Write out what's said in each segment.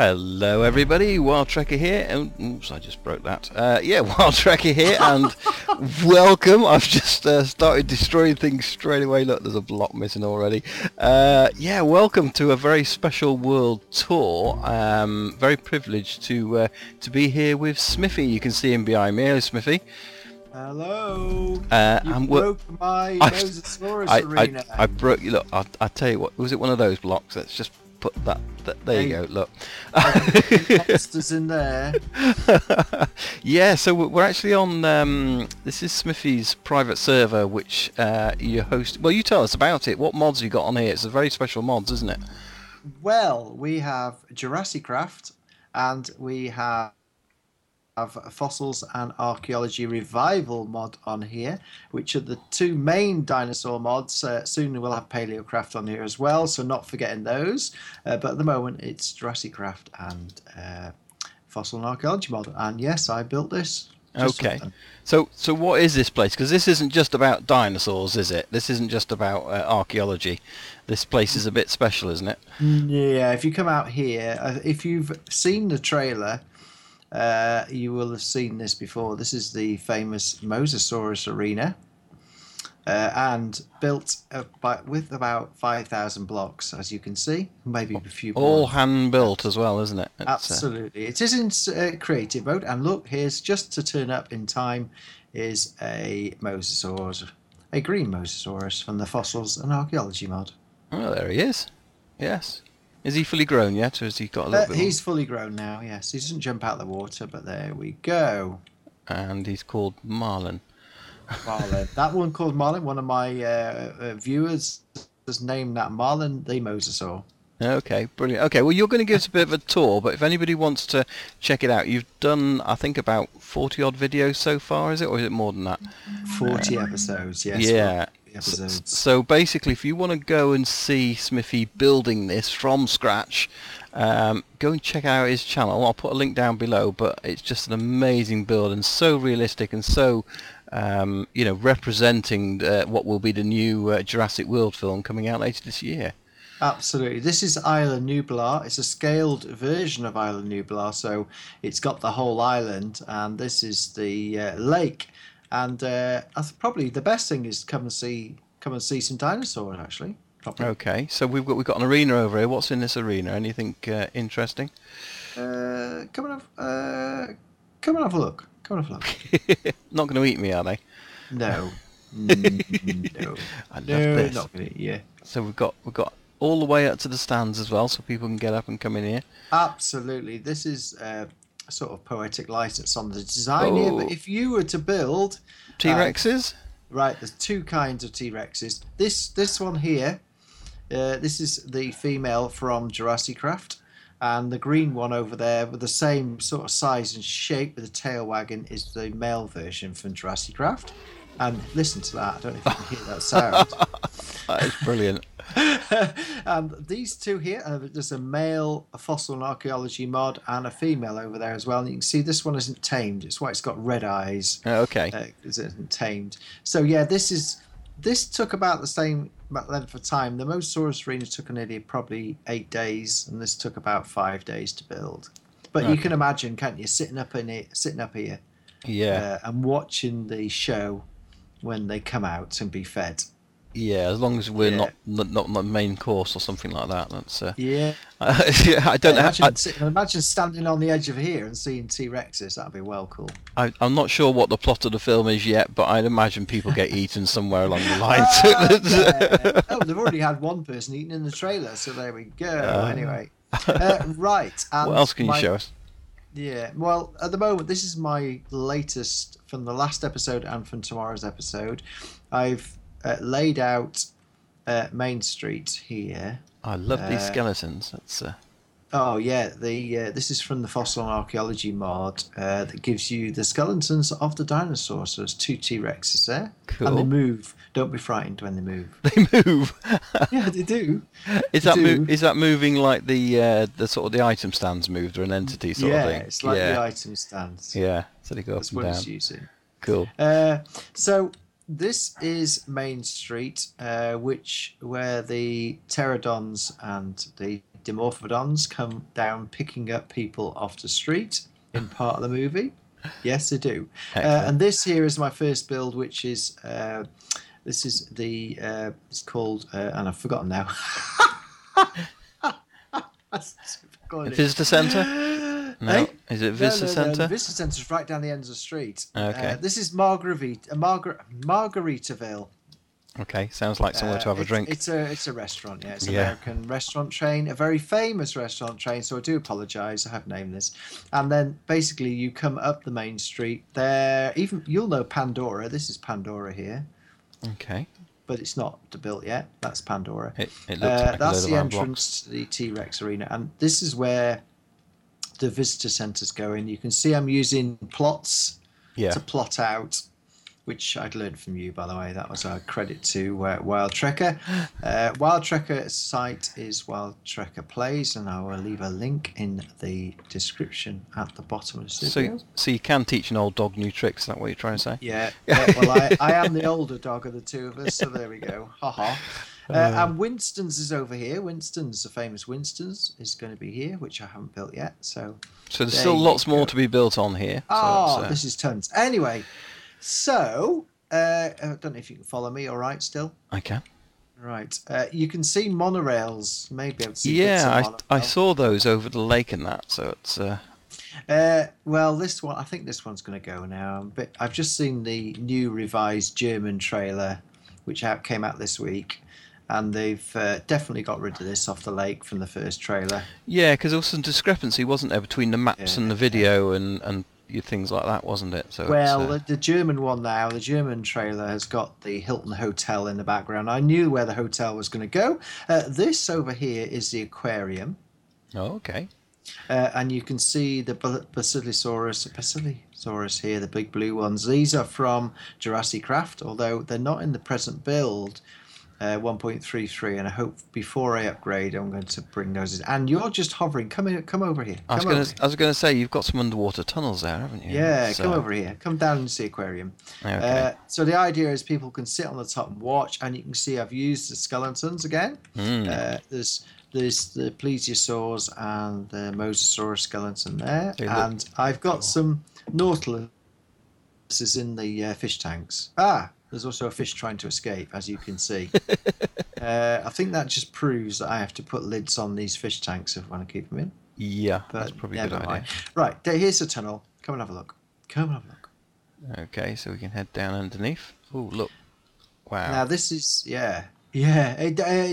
Hello everybody, Wild Trekker here. Oops, I just broke that. Wild Trekker here, and welcome. I've just started destroying things straight away. Look, there's a block missing already. Welcome to a very special world tour. Very privileged to be here with Smithy. You can see him behind me. Hello, Smithy. Hello. You broke my Mosasaurus Arena. I broke you. Look, I tell you what. Was it one of those blocks? Let's just put that there you go, look. Monsters in there. Yeah, so we're actually on this is Smithy's private server, which you host. Well, you tell us about it. What mods you got on here? It's a very special mods, isn't it? Well, we have Jurassicraft and we have Fossils and Archeology Revival mod on here, which are the two main dinosaur mods. Soon we'll have Paleocraft on here as well, so not forgetting those. But at the moment it's Jurassicraft and Fossil and Archeology mod. And yes, I built this. Okay. So what is this place? Because this isn't just about dinosaurs, is it? This isn't just about archaeology. This place is a bit special, isn't it? Yeah, if you come out here, if you've seen the trailer, you will have seen this before. This is the famous Mosasaurus Arena, and built with about 5,000 blocks, as you can see. Maybe a few more. All hand built as well, isn't it? Absolutely. It is in creative mode. And look, here's just to turn up in time is a Mosasaurus, a green Mosasaurus from the Fossils and Archaeology mod. Oh, there he is. Yes. Is he fully grown yet, or has he got a little bit He's fully grown now, yes. He doesn't jump out of the water, but there we go. And he's called Marlin. Marlin. That one called Marlin, one of my viewers has named that Marlin the Mosasaur. Okay, brilliant. Okay, well, you're going to give us a bit of a tour, but if anybody wants to check it out, you've done, I think, about 40-odd videos so far, is it? Or is it more than that? 40 episodes, yes. Yeah. Episodes. So basically, if you want to go and see Smithy building this from scratch, go and check out his channel. I'll put a link down below, but it's just an amazing build and so realistic and so, representing what will be the new Jurassic World film coming out later this year. Absolutely. This is Isla Nublar. It's a scaled version of Isla Nublar, so it's got the whole island, and this is the lake. And probably the best thing is come and see some dinosaurs, actually. Probably. Okay, so we've got an arena over here. What's in this arena? Anything interesting? Come and have a look. Come and have a look. Not going to eat me, are they? No. No. I love this. Not going to eat you. So we've got all the way up to the stands as well, so people can get up and come in here. Absolutely. This is sort of poetic license on the design here, but if you were to build T-Rexes, right, there's two kinds of T-Rexes. This one here, this is the female from Jurassicraft, and the green one over there with the same sort of size and shape with the tail wagging is the male version from Jurassicraft. And listen to that, I don't know if you can hear that sound. That is brilliant. And these two here, there's a male fossil and archaeology mod and a female over there as well. And you can see this one isn't tamed. It's why it's got red eyes. Okay. It isn't tamed. So yeah, this took about the same length of time. The Mosasaurus Arena took nearly probably 8 days, and this took about 5 days to build. But you can imagine, can't you, sitting up here, yeah, and watching the show when they come out and be fed. Yeah, as long as we're not the main course or something like that. That's yeah. I don't know. Imagine standing on the edge of here and seeing T-Rexes. That'd be well cool. I'm not sure what the plot of the film is yet, but I'd imagine people get eaten somewhere along the line. Oh, they've already had one person eaten in the trailer, so there we go. Anyway, right. And what else can you show us? Yeah, well, at the moment, this is my latest from the last episode and from tomorrow's episode. I've laid out Main Street here. I love these skeletons. That's oh yeah, this is from the Fossil and Archaeology mod that gives you the skeletons of the dinosaurs. So there's two T-Rexes there, cool. And they move. Don't be frightened when they move. They move. Yeah, they do. Is that moving like the sort of the item stands moved, or an entity sort of thing? Yeah, it's like the item stands. Yeah, so they go That's up and down. what it's using. Cool. So this is Main Street, where the pterodons and the Dimorphodons come down picking up people off the street in part of the movie. Yes, they do. And this here is my first build, which is this is the it's called and I've forgotten now. Visitor centre? No. Hey? Is it visitor centre? The visitor centre is right down the end of the street. Okay. This is Margaritaville. Okay, sounds like somewhere to have a drink. It's a restaurant, yeah. It's an American restaurant chain, a very famous restaurant chain, so I do apologise, I have named this. And then basically you come up the main street there, even you'll know Pandora, this is Pandora here. Okay. But it's not built yet, that's Pandora. It looks like that's the entrance blocks. to the T-Rex Arena, and this is where the visitor centre's going. You can see I'm using plots to plot out, which I'd learned from you, by the way. That was a credit to Wild Trekker. Wild Trekker's site is Wild Trekker Plays, and I will leave a link in the description at the bottom of the video. So you can teach an old dog new tricks, is that what you're trying to say? Yeah. Well, I am the older dog of the two of us, so there we go. Ha-ha. And Winston's is over here. Winston's, the famous Winston's, is going to be here, which I haven't built yet. So there's still lots more to be built on here. Oh, this is tons. Anyway, so I don't know if you can follow me all right still. I can. Right. You can see monorails. Maybe I've seen I saw those over the lake and that, so it's... well, this one, I think this one's going to go now. But I've just seen the new revised German trailer, which came out this week. And they've definitely got rid of this off the lake from the first trailer. Yeah, because there was some discrepancy, wasn't there, between the maps and the video and things like that, wasn't it? So the German one now, the German trailer has got the Hilton Hotel in the background. I knew where the hotel was going to go. This over here is the aquarium. Oh, okay. And you can see the Basilosaurus here, the big blue ones. These are from Jurassicraft, although they're not in the present build. 1.33, and I hope before I upgrade I'm going to bring those in. And you're just hovering. Come over here. I was going to say, you've got some underwater tunnels there, haven't you? Yeah, come over here. Come down and see aquarium. Okay. So the idea is people can sit on the top and watch, and you can see I've used the skeletons again. There's the plesiosaurs and the Mosasaurus skeleton there, and I've got some nautiluses in the fish tanks. There's also a fish trying to escape, as you can see. I think that just proves that I have to put lids on these fish tanks if I want to keep them in. Yeah, that's probably a good idea. Right, here's the tunnel. Come and have a look. Okay, so we can head down underneath. Oh, look. Wow. Now this is, it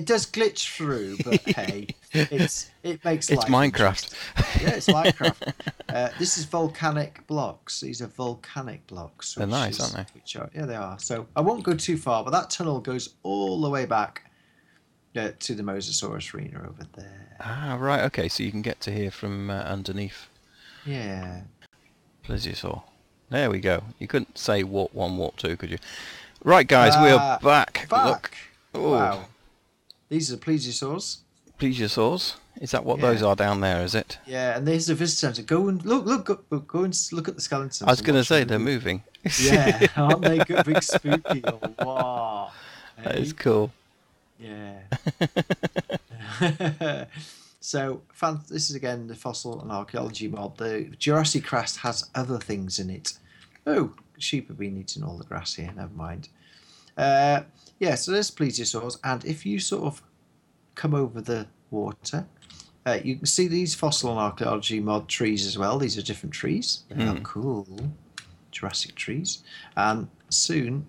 does glitch through, but hey, it makes life. It's Minecraft. Yeah, it's Minecraft. This is volcanic blocks. These are volcanic blocks. They're nice, aren't they? Yeah, they are. So I won't go too far, but that tunnel goes all the way back to the Mosasaurus Arena over there. Ah, right. Okay, so you can get to here from underneath. Yeah. Plesiosaur. There we go. You couldn't say walk 1, walk 2, could you? Right, guys, we are back. Look. Wow. These are plesiosaurs. Plesiosaurs? Is that what those are down there, is it? Yeah, and there's the visitor centre. Go and go and look at the skeletons. I was going to say, they're moving. Yeah, aren't they good, big spooky? Oh, wow. That is cool. Yeah. So, this is again the fossil and archaeology mod. The Jurassicraft has other things in it. Oh, sheep have been eating all the grass here. Never mind. So there's plesiosaurs, and if you sort of come over the water, you can see these fossil and archaeology mod trees as well. These are different trees. They are cool. Jurassic trees. And soon,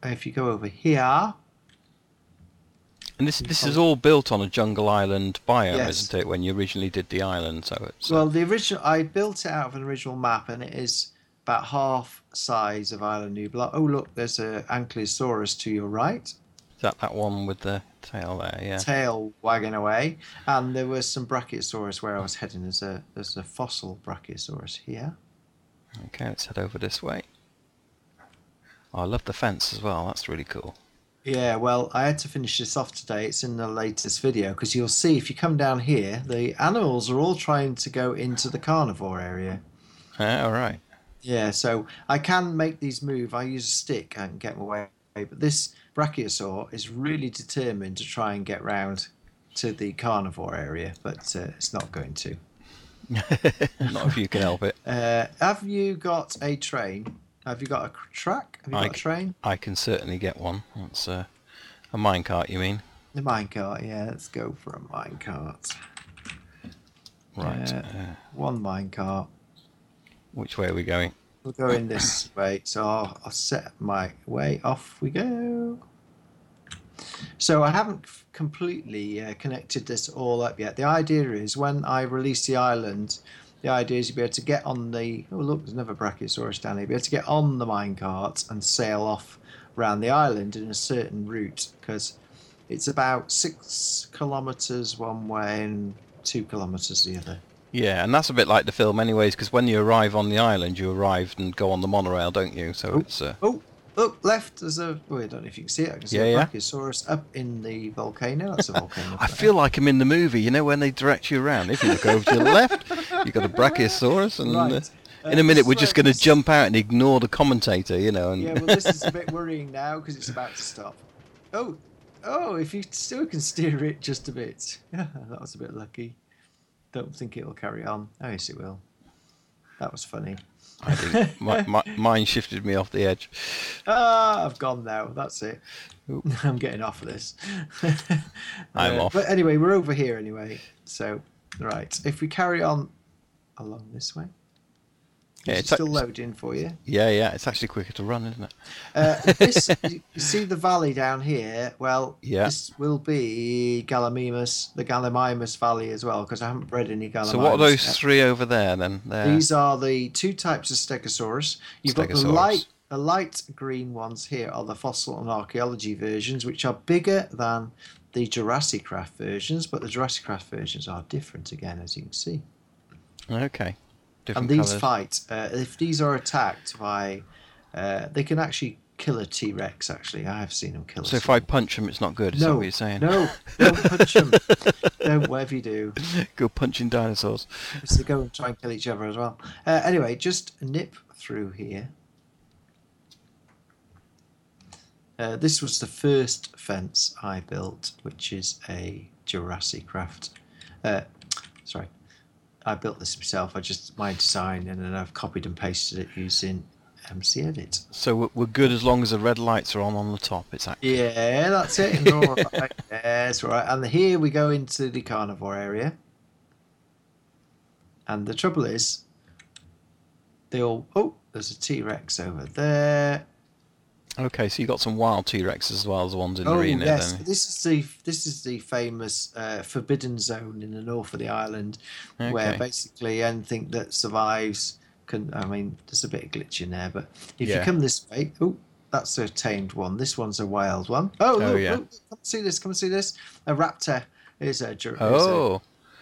if you go over here... And this is all built on a jungle island biome, isn't it, when you originally did the island? So it's, well, I built it out of an original map, and it is about half size of Isla Nublar. Oh, look, there's an Ankylosaurus to your right. Is that one with the tail there? Yeah. Tail wagging away. And there was some Brachiosaurus where I was heading. There's a fossil Brachiosaurus here. Okay, let's head over this way. Oh, I love the fence as well. That's really cool. Yeah, well, I had to finish this off today. It's in the latest video, because you'll see if you come down here, the animals are all trying to go into the carnivore area. All right. Yeah, so I can make these move. I use a stick and get them away. But this Brachiosaur is really determined to try and get round to the carnivore area, but it's not going to. Not if you can help it. Have you got a train? Have you got a track? Have you got a train? I can certainly get one. That's a minecart, you mean? The minecart, yeah. Let's go for a minecart. Right. One minecart. Which way are we going? We're going this way, so I'll set my way. Off we go. So I haven't completely connected this all up yet. The idea is when I release the island, the idea is you'll be able to get on the... Oh, look, there's another Brachiosaurus down here. You'll be able to get on the minecart and sail off around the island in a certain route, because it's about 6 kilometres one way and 2 kilometres the other. Yeah, and that's a bit like the film anyways, because when you arrive on the island, you arrive and go on the monorail, don't you? So it's... Look, left, there's a... Oh, I don't know if you can see it. I can see a Brachiosaurus up in the volcano. That's a volcano. I feel like I'm in the movie, you know, when they direct you around. If you look over to the left, you've got a Brachiosaurus, and right. In a minute we're just going to jump out and ignore the commentator, you know. And yeah, well, this is a bit worrying now because it's about to stop. Oh, if you still can steer it just a bit. Yeah, that was a bit lucky. Don't think it'll carry on. Oh, yes, it will. That was funny. I think mine shifted me off the edge. I've gone now. That's it. I'm getting off of this. I'm off. But anyway, we're over here anyway. So, right. If we carry on along this way. Yeah, it's still loading for you. Yeah. It's actually quicker to run, isn't it? You see the valley down here? Well, this will be the Gallimimus Valley as well, because I haven't bred any Gallimimus. So what are those three over there then? These are the 2 types of Stegosaurus. You've got the light green ones here are the fossil and archaeology versions, which are bigger than the Jurassicraft versions, but the Jurassicraft versions are different again, as you can see. Okay. And these fight. If these are attacked by... they can actually kill a T-Rex, actually. I have seen them kill So if I punch them, it's not good, is that what you're saying? No, don't punch them. Don't, whatever you do. Go punching dinosaurs. So they go and try and kill each other as well. Anyway, just nip through here. This was the first fence I built, which is a Jurassicraft. Sorry. I built this myself. My design, and then I've copied and pasted it using MC Edit. So we're good as long as the red lights are on the top. It's active. Yeah, that's it. All right. Yeah, that's right. And here we go into the carnivore area. And the trouble is, there's a T-Rex over there. Okay, so you got some wild T-Rexes as well as the ones in the arena. Yes, then. This is the famous forbidden zone in the north of the island, where basically anything that survives can. I mean, there's a bit of glitch in there, but if you come this way, that's a tamed one. This one's a wild one. Look, come see this. Come see this. A raptor is a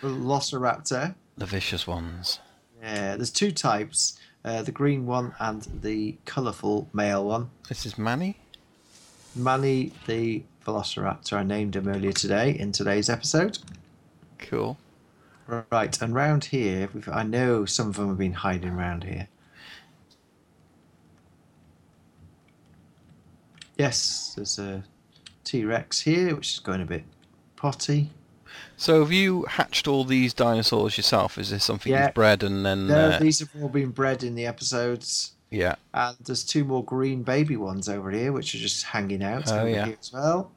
Velociraptor. The vicious ones. Yeah, there's 2 types. The green one and the colourful male one. This is Manny? Manny the Velociraptor. I named him earlier today in today's episode. Cool. Right, and round here, I know some of them have been hiding around here. Yes, there's a T-Rex here, which is going a bit potty. So have you hatched all these dinosaurs yourself? Is this something you've bred and then... No, these have all been bred in the episodes. Yeah. And there's 2 more green baby ones over here, which are just hanging out here as well.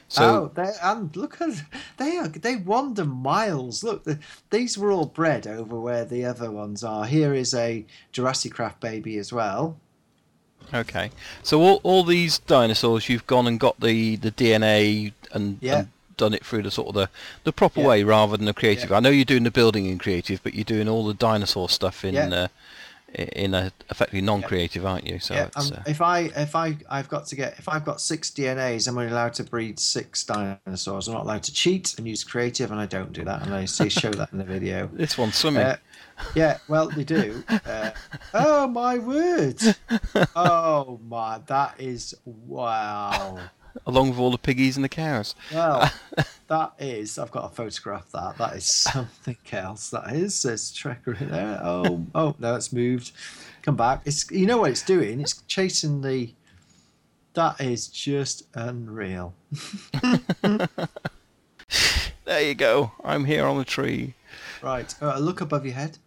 So, and look at they wander miles. Look, these were all bred over where the other ones are. Here is a Jurassicraft baby as well. Okay. So all these dinosaurs, you've gone and got the DNA and done it through the sort of the proper way rather than the creative. I know you're doing the building in creative, but you're doing all the dinosaur stuff in a effectively non-creative, aren't you? So if I've got 6 DNAs, I'm only allowed to breed 6 dinosaurs. I'm not allowed to cheat and use creative, and I don't do that. And I show that in the video. This one's swimming. Yeah, well, they do. Oh my word! Oh my, that is wow. Along with all the piggies and the cows. Well, that is... I've got to photograph that. That is something else. That is. There's a tracker in there. Oh, no, it's moved. Come back. You know what it's doing? It's chasing the... That is just unreal. you go. I'm here on the tree. Right. Look above your head.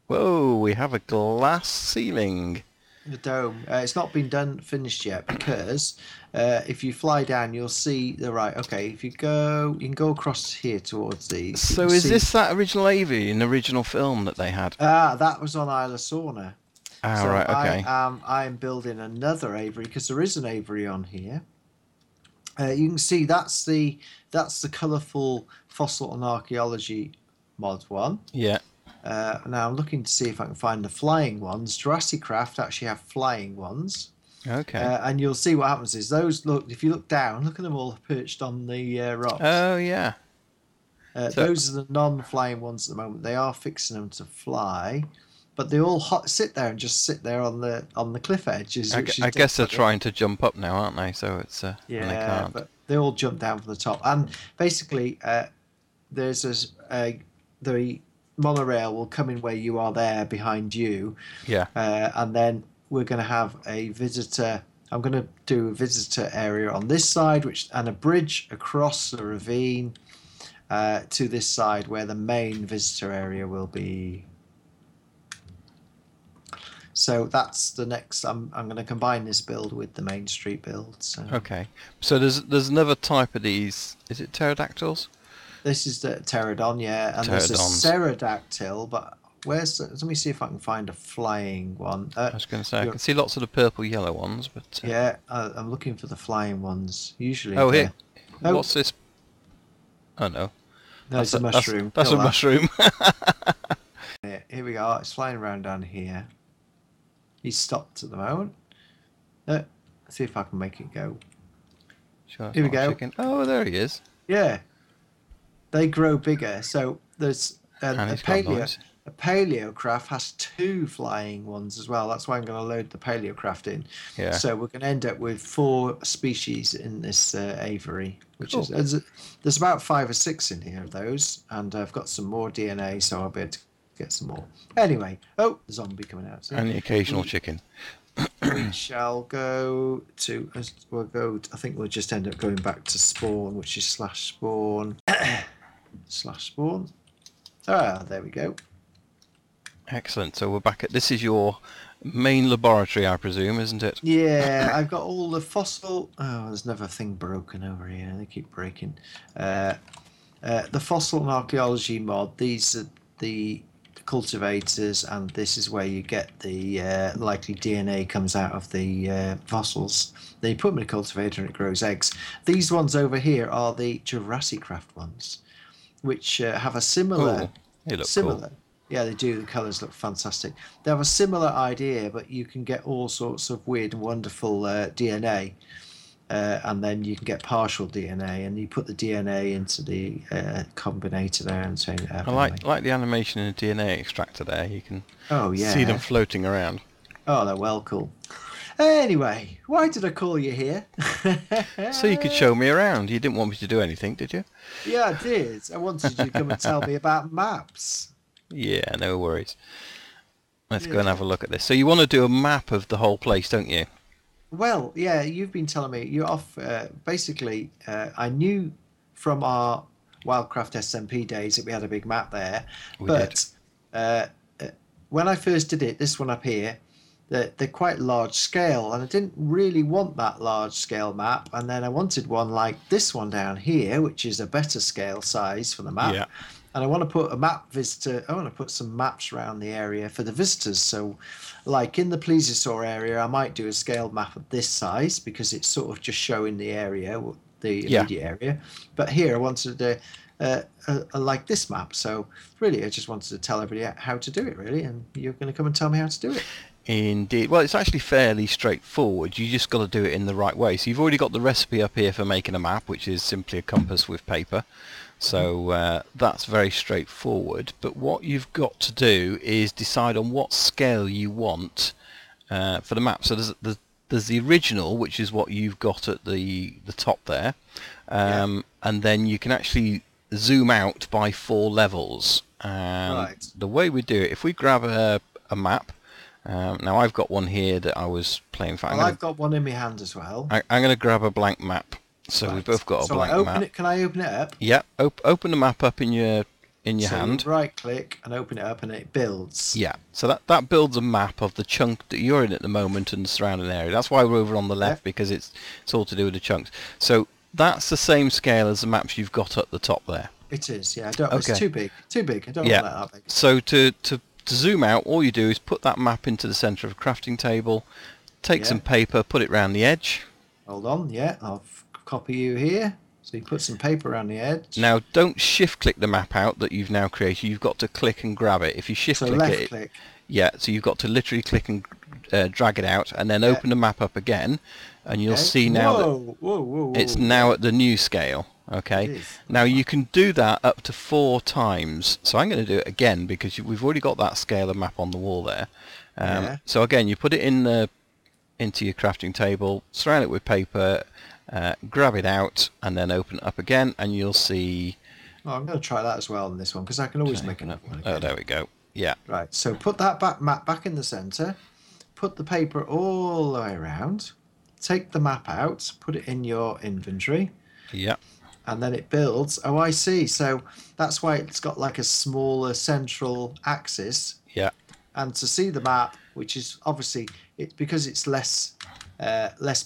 Whoa, we have a glass ceiling. The dome. It's not been finished yet because if you fly down, you'll see the right. Okay, if you can go across here towards these. So is this that original aviary in the original film that they had? That was on Isla Sauna. Ah, So right, okay. I am building another aviary because there is an aviary on here. You can see that's the colourful fossil and archaeology mod one. Yeah. Now I'm looking to see if I can find the flying ones. Jurassicraft actually have flying ones. Okay. And you'll see what happens is those look. If you look down, look at them all perched on the rocks. Oh yeah. Those are the non-flying ones at the moment. They are fixing them to fly, but they all sit there on the cliff edges. I guess they're trying to jump up now, aren't they? So it's and they can't. But they all jump down from the top. And basically, there's the monorail will come in where you are there behind you. Yeah. And then we're going to have a visitor. I'm going to do a visitor area on this side, and a bridge across the ravine to this side where the main visitor area will be. So that's the next. I'm going to combine this build with the main street build. So. Okay. So there's another type of these. Is it pterodactyls? This is the pterodon, yeah, and there's a pterodactyl. But let me see if I can find a flying one. I was going to say I can see lots of the purple yellow ones, but yeah, I'm looking for the flying ones. Usually. Oh, here. Oh. What's this? Oh no. That's a mushroom. That's a mushroom. Here we are. It's flying around down here. He's stopped at the moment. Let's see if I can make it go. Sure, here we go. Chicken. Oh, there he is. Yeah. They grow bigger. So there's a paleocraft has 2 flying ones as well. That's why I'm going to load the paleocraft in. Yeah. So we're going to end up with 4 species in this aviary, which is there's about 5 or 6 in here of those, and I've got some more DNA, so I'll be able to get some more. Anyway, the zombie coming out. So and the occasional chicken. We shall go to. I think we'll just end up going back to spawn, which is /spawn. /spawn. There we go. Excellent. So we're back at. This is your main laboratory, I presume, isn't it? Yeah, I've got all the fossil. Oh, there's another thing broken over here. They keep breaking. The fossil and archaeology mod. These are the cultivators, and this is where you get the likely DNA comes out of the fossils. Then you put them in a cultivator and it grows eggs. These ones over here are the Jurassicraft ones, which have a similar. They look cool. Yeah, they do. The colours look fantastic. They have a similar idea, but you can get all sorts of weird and wonderful DNA. And then you can get partial DNA, and you put the DNA into the combinator there and say. I like the animation in the DNA extractor there. You can see them floating around. Oh, they're well cool. Anyway, why did I call you here? So you could show me around. You didn't want me to do anything, did you? Yeah, I did. I wanted you to come and tell me about maps. Yeah, no worries. Let's go and have a look at this. So you want to do a map of the whole place, don't you? Well, yeah, you've been telling me you're off. Basically, I knew from our Wildcraft SMP days that we had a big map there. But when I first did it, this one up here, they're quite large scale, and I didn't really want that large scale map. And then I wanted one like this one down here, which is a better scale size for the map. Yeah. And I want to put a map visitor. I want to put some maps around the area for the visitors. So, like in the plesiosaur area, I might do a scaled map of this size because it's sort of just showing the area, the immediate area. But here, I wanted to like this map. So, really, I just wanted to tell everybody how to do it. Really, and you're going to come and tell me how to do it. Indeed. Well, it's actually fairly straightforward. You just got to do it in the right way. So you've already got the recipe up here for making a map, which is simply a compass with paper. So that's very straightforward. But what you've got to do is decide on what scale you want for the map. So there's the original, which is what you've got at the top there. And then you can actually zoom out by 4 levels. The way we do it, if we grab a map, now I've got one here that I was playing for. I've got one in my hand as well. I'm going to grab a blank map So Right. we've both got a So blank I open map. it. Can I open it up? Yeah, open the map up in your hand. You right click and open it up, and it builds. Yeah, so that builds a map of the chunk that you're in at the moment and the surrounding area. That's why we're over on the left, because it's all to do with the chunks. So that's the same scale as the maps you've got at the top there. It is. Yeah. I don't. Okay. It's too big. Too big. I don't want that big. So to zoom out, all you do is put that map into the centre of a crafting table, take some paper, put it round the edge. Hold on. Yeah, I'll copy you here. So you put some paper around the edge. Now don't shift click the map out that you've now created. You've got to click and grab it. If you shift click left click. Yeah, so you've got to literally click and drag it out, and then open the map up again, and you'll see now that it's now at the new scale. Okay, now you can do that up to 4 times. So I'm going to do it again because we've already got that scale of map on the wall there. So again, you put it into your crafting table, surround it with paper, grab it out, and then open it up again, and you'll see. Oh, I'm going to try that as well in this one because I can always make another one. Oh, there we go. Yeah. Right. So put that map back in the centre. Put the paper all the way around. Take the map out. Put it in your inventory. Yeah. And then it builds. Oh, I see. So that's why it's got like a smaller central axis. Yeah. And to see the map, which is obviously it's because it's less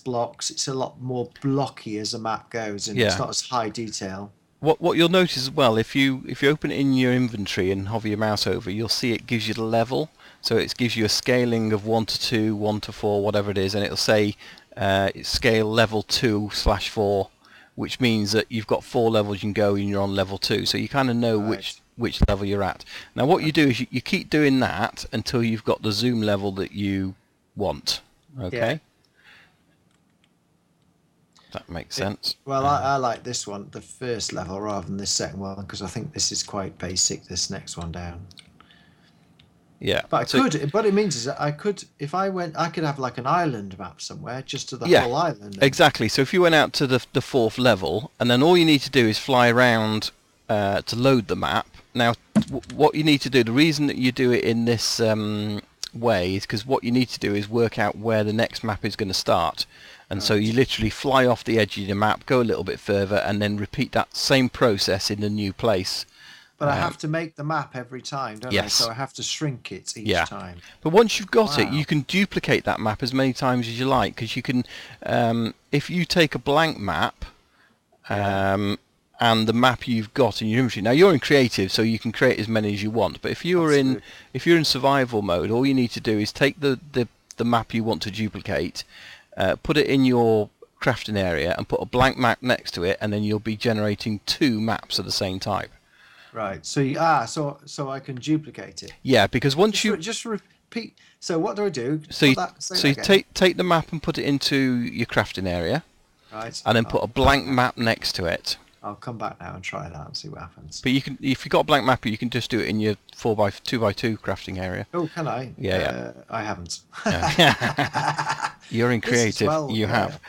blocks. It's a lot more blocky as a map goes, and it's not as high detail. What you'll notice as well, if you open it in your inventory and hover your mouse over, you'll see it gives you the level. So it gives you a scaling of 1 to 2, 1 to 4, whatever it is, and it'll say scale level 2/4, which means that you've got 4 levels you can go and you're on level 2. So you kind of know which level you're at. Now what you do is you keep doing that until you've got the zoom level that you want. Okay. Yeah. That makes sense. Well, I like this one, the first level, rather than this second one, because I think this is quite basic. This next one down. Yeah. But what it means is that I could have like an island map somewhere, just to the whole island. Exactly. So if you went out to the 4th level, and then all you need to do is fly around to load the map. Now, what you need to do, the reason that you do it in this way is because what you need to do is work out where the next map is going to start. And so you literally fly off the edge of your map, go a little bit further, and then repeat that same process in the new place. But I have to make the map every time, don't I? So I have to shrink it each time. But once you've got it, you can duplicate that map as many times as you like, because you can, if you take a blank map, and the map you've got in your inventory. Now you're in creative, so you can create as many as you want. But if you're in survival mode, all you need to do is take the map you want to duplicate. Put it in your crafting area and put a blank map next to it, and then you'll be generating 2 maps of the same type. Right. So so I can duplicate it. Yeah, because once you just repeat. So what do I do? So you take the map and put it into your crafting area. Right. And then put a blank map next to it. I'll come back now and try that and see what happens. But you can, if you've got a blank map, you can just do it in your 2x2 crafting area. Oh, can I? Yeah. I haven't. You're in creative. You have.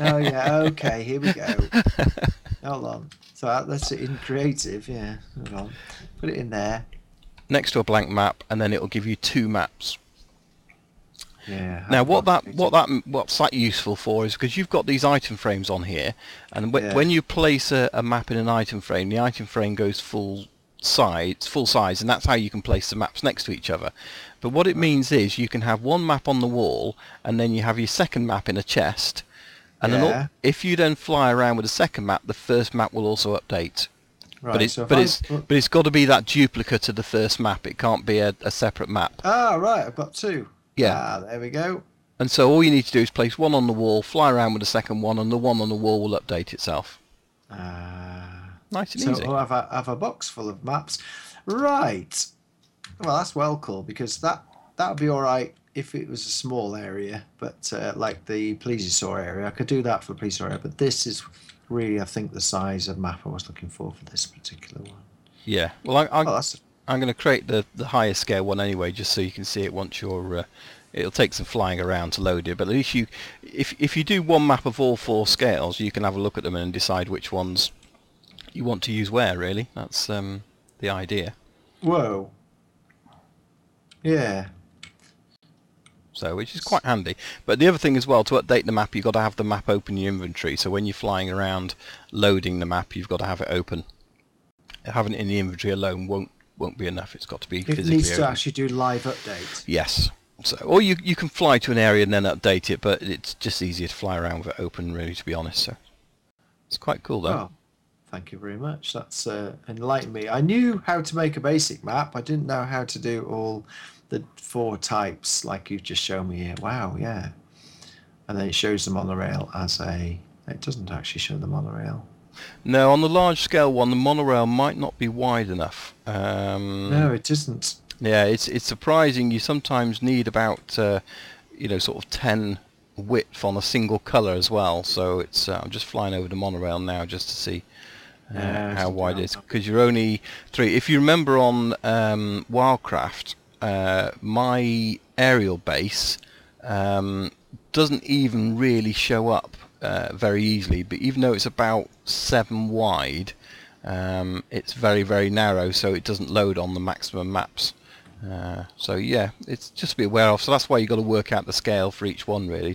Oh yeah. Okay. Here we go. Hold on. So that's it in creative. Yeah. Hold on. Put it in there. Next to a blank map, and then it will give you 2 maps. Yeah. Now, what's that useful for is because you've got these item frames on here, and when you place a map in an item frame, the item frame goes full size, and that's how you can place the maps next to each other. But what it means is you can have one map on the wall, and then you have your second map in a chest, and then if you then fly around with the second map, the first map will also update. Right, but it's got to be that duplicate of the first map. It can't be a separate map. Ah, right. I've got 2. Yeah. There we go. And so all you need to do is place one on the wall, fly around with the second one, and the one on the wall will update itself. Nice and easy. So I'll have a box full of maps. Right. Well, that's well cool, because that would be all right if it was a small area, but like the plesiosaur area. I could do that for the plesiosaur area, but this is really, I think, the size of map I was looking for this particular one. Yeah. Well, I'm going to create the higher scale one anyway, just so you can see it once you're. It'll take some flying around to load it, but at least if you do one map of all 4 scales, you can have a look at them and decide which ones you want to use where. Really, that's the idea. Whoa. Yeah. So, which is quite handy. But the other thing as well, to update the map, you've got to have the map open in your inventory. So when you're flying around loading the map, you've got to have it open. Having it in the inventory alone won't be enough. It's got to be physically open. It needs to actually do live update. Yes. So, or you can fly to an area and then update it, but it's just easier to fly around with it open, really, to be honest. So it's quite cool, though. Oh, thank you very much. That's enlightened me. I knew how to make a basic map. I didn't know how to do all the 4 types like you've just shown me here. Wow, yeah. And then it shows the monorail as a... It doesn't actually show the monorail. No, on the large scale one, the monorail might not be wide enough. No, it isn't. Yeah, it's surprising. You sometimes need about sort of 10 width on a single colour as well. So it's I'm just flying over the monorail now just to see how wide it is, because you're only 3. If you remember on WorldCraft, my aerial base doesn't even really show up very easily, but even though it's about 7 wide, it's very, very narrow, so it doesn't load on the maximum maps. So yeah, it's just to be aware of. So that's why you've got to work out the scale for each one, really.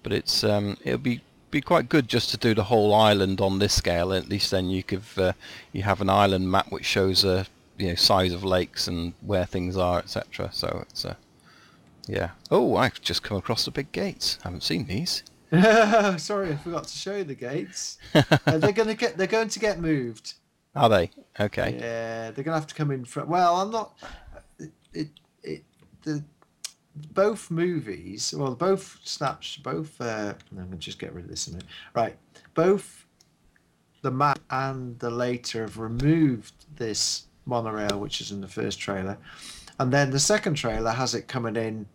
But it's it'll be quite good just to do the whole island on this scale. At least then you have an island map which shows size of lakes and where things are, etc. So it's yeah. Oh, I've just come across the big gates. Haven't seen these. Sorry, I forgot to show you the gates. They're going to get moved. Are they? Okay. Yeah, they're going to have to come in front. Well, I'm not. Both movies, well, both snaps, both. I'm going to just get rid of this in a minute. Right, both the map and the later have removed this monorail, which is in the first trailer, and then the second trailer has it coming in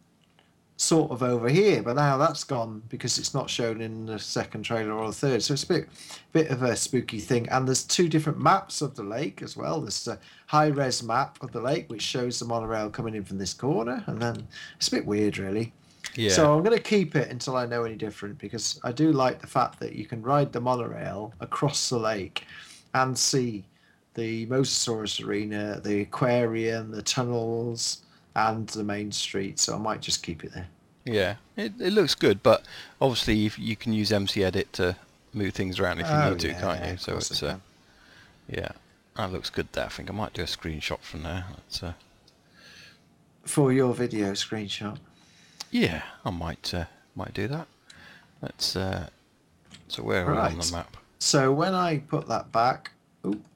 sort of over here, but now that's gone because it's not shown in the second trailer or the third, so it's a bit of a spooky thing. And there's 2 different maps of the lake as well. There's a high-res map of the lake which shows the monorail coming in from this corner, and then it's a bit weird, really. Yeah. So I'm going to keep it until I know any different, because I do like the fact that you can ride the monorail across the lake and see the Mosasaurus Arena, the aquarium, the tunnels, and the main street. So I might just keep it there. Yeah, it looks good, but obviously you can use MC Edit to move things around if you need to, can't you? So it's yeah, that looks good there. I think I might do a screenshot from there. For your video screenshot. Yeah, I might do that. Let's so where are we on the map? So when I put that back,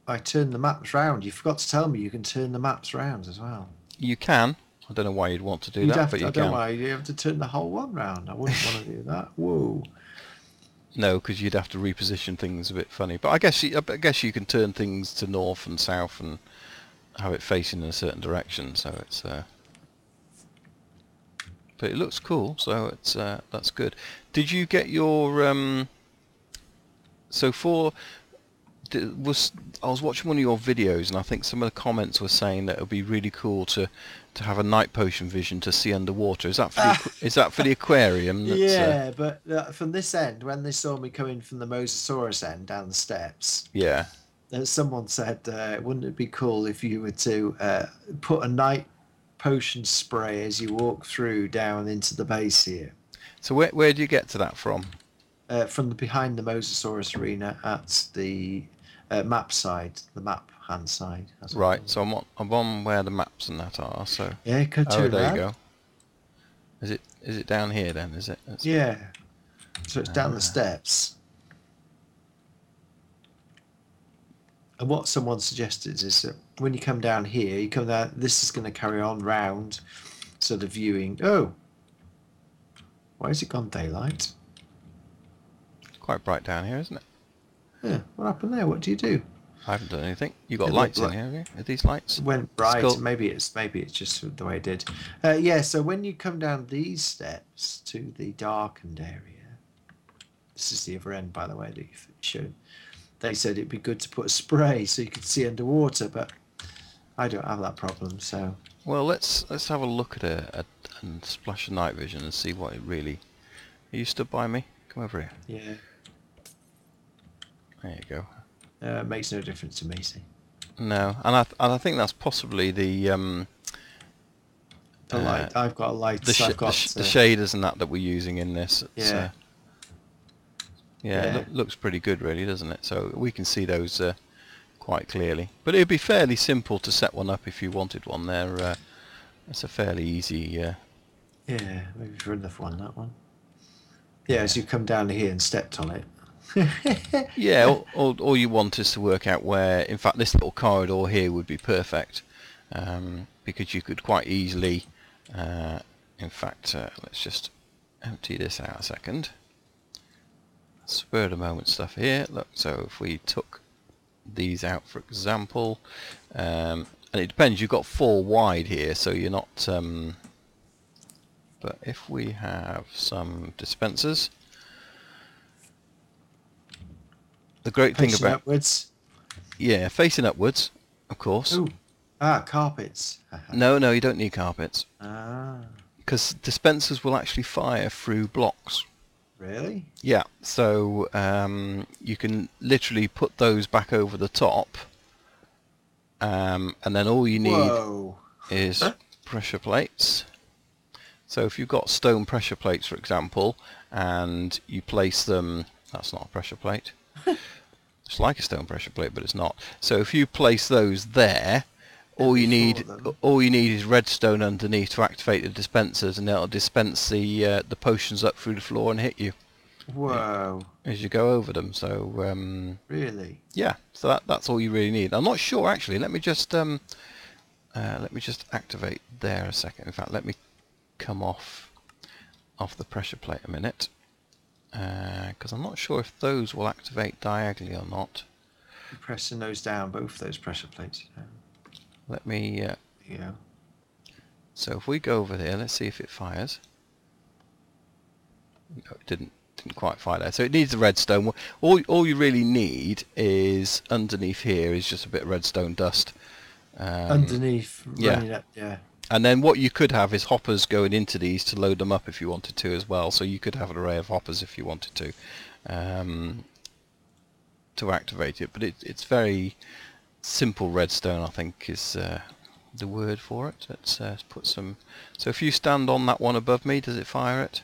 I turn the maps round. You forgot to tell me you can turn the maps round as well. You can. I don't know why you'd want to do that, but you can. I don't know why you have to turn the whole one round. I wouldn't want to do that. Whoa. No, because you'd have to reposition things a bit funny. But I guess you can turn things to north and south and have it facing in a certain direction. So it's. But it looks cool. So it's that's good. Did you get your so for? I was watching one of your videos, and I think some of the comments were saying that it would be really cool to have a night potion vision to see underwater. Is that for the aquarium? Yeah, but from this end, when they saw me coming from the Mosasaurus end down the steps, yeah, someone said, "Wouldn't it be cool if you were to put a night potion spray as you walk through down into the base here?" So where do you get to that from? From behind the Mosasaurus Arena at the map side, the map hand side. Right, so I'm on where the maps and that are. So yeah, there you go. Is it down here then? Is it? Yeah. So it's down the steps. And what someone suggested is that when you come down here, you come down. This is going to carry on round, sort of viewing. Oh, why has it gone daylight? Quite bright down here, isn't it? Yeah. What happened there? What do you do? I haven't done anything. You got lights in here, have you? Are these lights? It went bright. Maybe it's just the way it did. Yeah. So when you come down these steps to the darkened area, this is the other end, by the way, that you showed. They said it'd be good to put a spray so you could see underwater, but I don't have that problem. So. Well, let's have a look at it and splash a night vision and see what it really. Are you stood by me? Come over here. Yeah. There you go. It makes no difference to me, see. No, and I think that's possibly the The light. I've got a light. The shaders and that we're using in this. Yeah. It looks pretty good, really, doesn't it? So we can see those quite clearly. But it'd be fairly simple to set one up if you wanted one there. It's a fairly easy... Yeah, maybe for another one, that one. Yeah, as you come down here and stepped on it. Yeah, all you want is to work out where... In fact, this little corridor here would be perfect. Because you could quite easily... in fact, let's just empty this out a second. Spur of the moment stuff here. Look, so if we took these out, for example... and it depends, you've got 4 wide here, so you're not... but if we have some dispensers... The great thing about... upwards? Yeah, facing upwards, of course. Ooh. Carpets. No, you don't need carpets. Ah. Because dispensers will actually fire through blocks. Really? Yeah, so you can literally put those back over the top. And then all you need is pressure plates. So if you've got stone pressure plates, for example, and you place them... That's not a pressure plate. It's like a stone pressure plate, but it's not. So if you place those there, all you need is redstone underneath to activate the dispensers, and it'll dispense the potions up through the floor and hit you. Whoa! As you go over them. So really? Yeah. So that's all you really need. I'm not sure actually. Let me just activate there a second. In fact, let me come off the pressure plate a minute, because I'm not sure if those will activate diagonally or not. You're pressing those down, both those pressure plates. Let me... yeah. So if we go over there, let's see if it fires. No, it didn't quite fire there. So it needs the redstone. All you really need is underneath here is just a bit of redstone dust. Underneath, running up, yeah. And then what you could have is hoppers going into these to load them up if you wanted to as well. So you could have an array of hoppers if you wanted to activate it. But it's very simple redstone, I think, is the word for it. Let's put some... So if you stand on that one above me, does it fire it?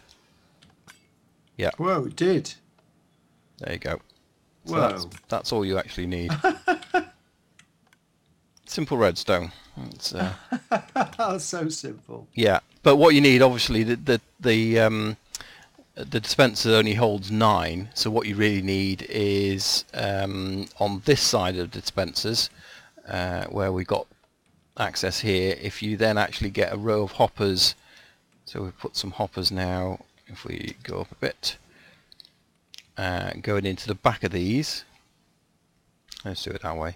Yeah. Whoa, it did. There you go. So Whoa. That's all you actually need. Simple redstone. It's so simple. Yeah, but what you need, obviously, the dispenser only holds 9, so what you really need is on this side of the dispensers, where we got access here. If you then actually get a row of hoppers, so we put some hoppers now. If we go up a bit, going into the back of these, let's do it that way.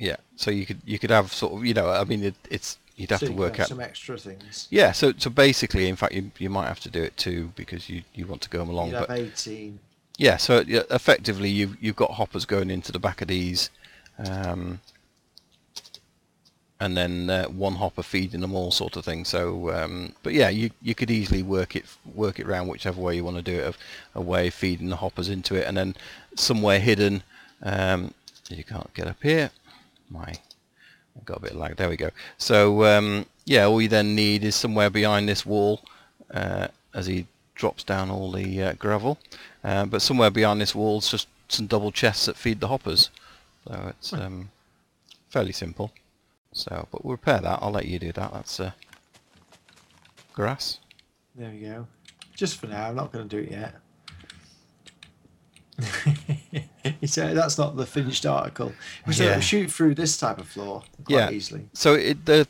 Yeah, so you could have sort of, I mean, you'd have to work out some extra things. Yeah, so basically, in fact, you might have to do it too, because you want to go them along. You'd have 18. Yeah, so effectively you've got hoppers going into the back of these, and then one hopper feeding them all, sort of thing. So, but yeah, you could easily work it around whichever way you want to do it. A way of feeding the hoppers into it, and then somewhere hidden. You can't get up here. I've got a bit of lag. There we go. So yeah, all you then need is somewhere behind this wall, as he drops down all the gravel. But somewhere behind this wall is just some double chests that feed the hoppers. So it's fairly simple. So, but we'll repair that. I'll let you do that. That's grass. There we go. Just for now. I'm not going to do it yet. So that's not the finished article. We shoot through this type of floor quite easily. So the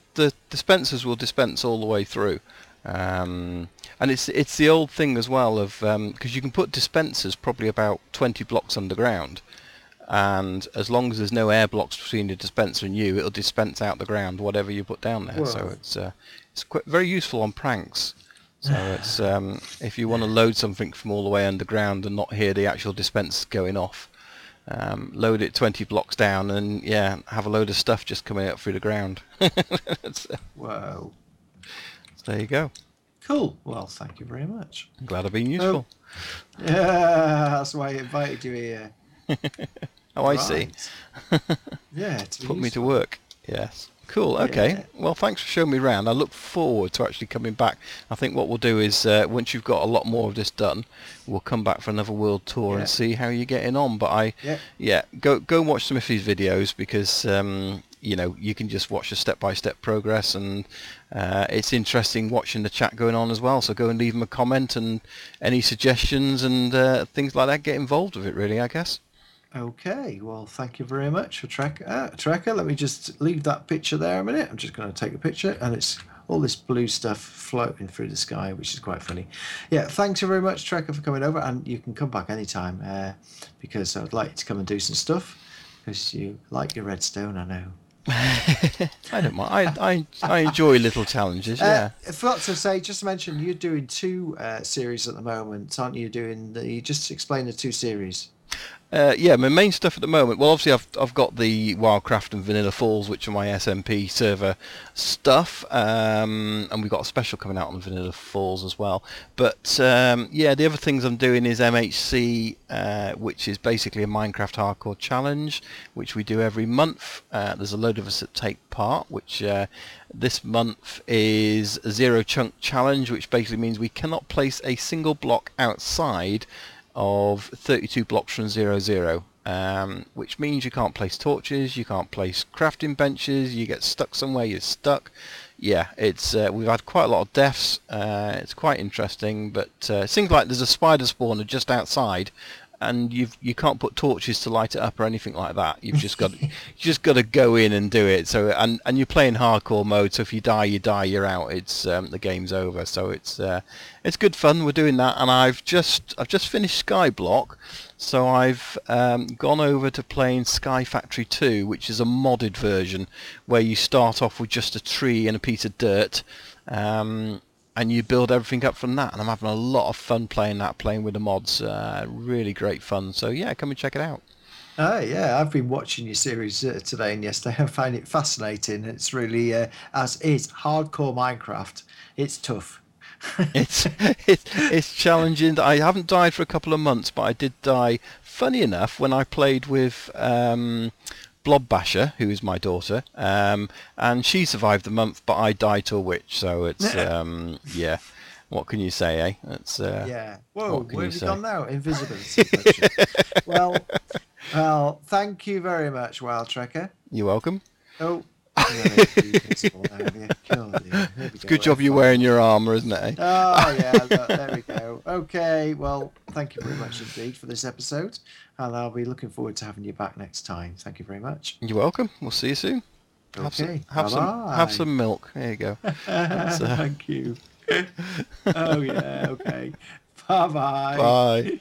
dispensers will dispense all the way through, and it's the old thing as well of because you can put dispensers probably about 20 blocks underground, and as long as there's no air blocks between the dispenser and you, it'll dispense out the ground whatever you put down there. Whoa. So it's quite very useful on pranks. So it's if you want to load something from all the way underground and not hear the actual dispenser going off, load it 20 blocks down and have a load of stuff just coming up through the ground. Whoa. So there you go. Cool. Well, thank you very much. I'm glad I've been useful. Yeah, that's why I invited you here. Oh, I see. Yeah, put me to work. Yes. Cool. Okay. Yeah. Well, thanks for showing me around. I look forward to actually coming back. I think what we'll do is once you've got a lot more of this done, we'll come back for another world tour Yeah. and see how you're getting on. But go and watch some of his videos because you know, you can just watch the step-by-step progress, and it's interesting watching the chat going on as well. So go and leave him a comment and any suggestions and things like that. Get involved with it, really, I guess. Okay, well, thank you very much for Trekker. Let me just leave that picture there a minute. I'm just going to take a picture, and it's all this blue stuff floating through the sky, which is quite funny. Yeah, thanks very much, Trekker, for coming over, and you can come back anytime because I'd like you to come and do some stuff because you like your redstone, I know. I don't mind. I enjoy little challenges. Yeah. I forgot to say, just to mention, you're doing two series at the moment, aren't you? Just explain the two series. Yeah, my main stuff at the moment. Well, obviously I've got the Wildcraft and Vanilla Falls, which are my SMP server stuff, and we've got a special coming out on Vanilla Falls as well. But yeah, the other things I'm doing is MHC, which is basically a Minecraft hardcore challenge, which we do every month. There's a load of us that take part, which this month is a zero chunk challenge, which basically means we cannot place a single block outside of 32 blocks from 0, which means you can't place torches, you can't place crafting benches, you get stuck somewhere, you're stuck. Yeah, it's we've had quite a lot of deaths. It's quite interesting, but it seems like there's a spider spawner just outside, and you can't put torches to light it up or anything like that. You've just got to go in and do it. So and you're playing hardcore mode, so if you die, you're out. It's the game's over. So it's good fun. We're doing that, and I've just finished Skyblock, so I've gone over to playing Sky Factory 2, which is a modded version where you start off with just a tree and a piece of dirt. And you build everything up from that, and I'm having a lot of fun playing with the mods. Really great fun. So yeah, come and check it out. Oh yeah, I've been watching your series today and yesterday. I find it fascinating. It's really as is hardcore Minecraft. It's tough. It's challenging. I haven't died for a couple of months, but I did die. Funny enough, when I played with Blob Basher, who is my daughter, and she survived the month, but I died to a witch. So it's yeah. What can you say, eh? It's yeah. Whoa, where have you say? gone now? Invisibility. well, thank you very much, Wild Trekker. You're welcome. Oh. It's a good job you're wearing your armour, isn't it? Eh? Oh yeah, there we go. Okay, well, thank you very much indeed for this episode, and I'll be looking forward to having you back next time. Thank you very much. You're welcome. We'll see you soon. Okay, have some milk. There you go. Thank you. Oh yeah. Okay. Bye-bye. Bye.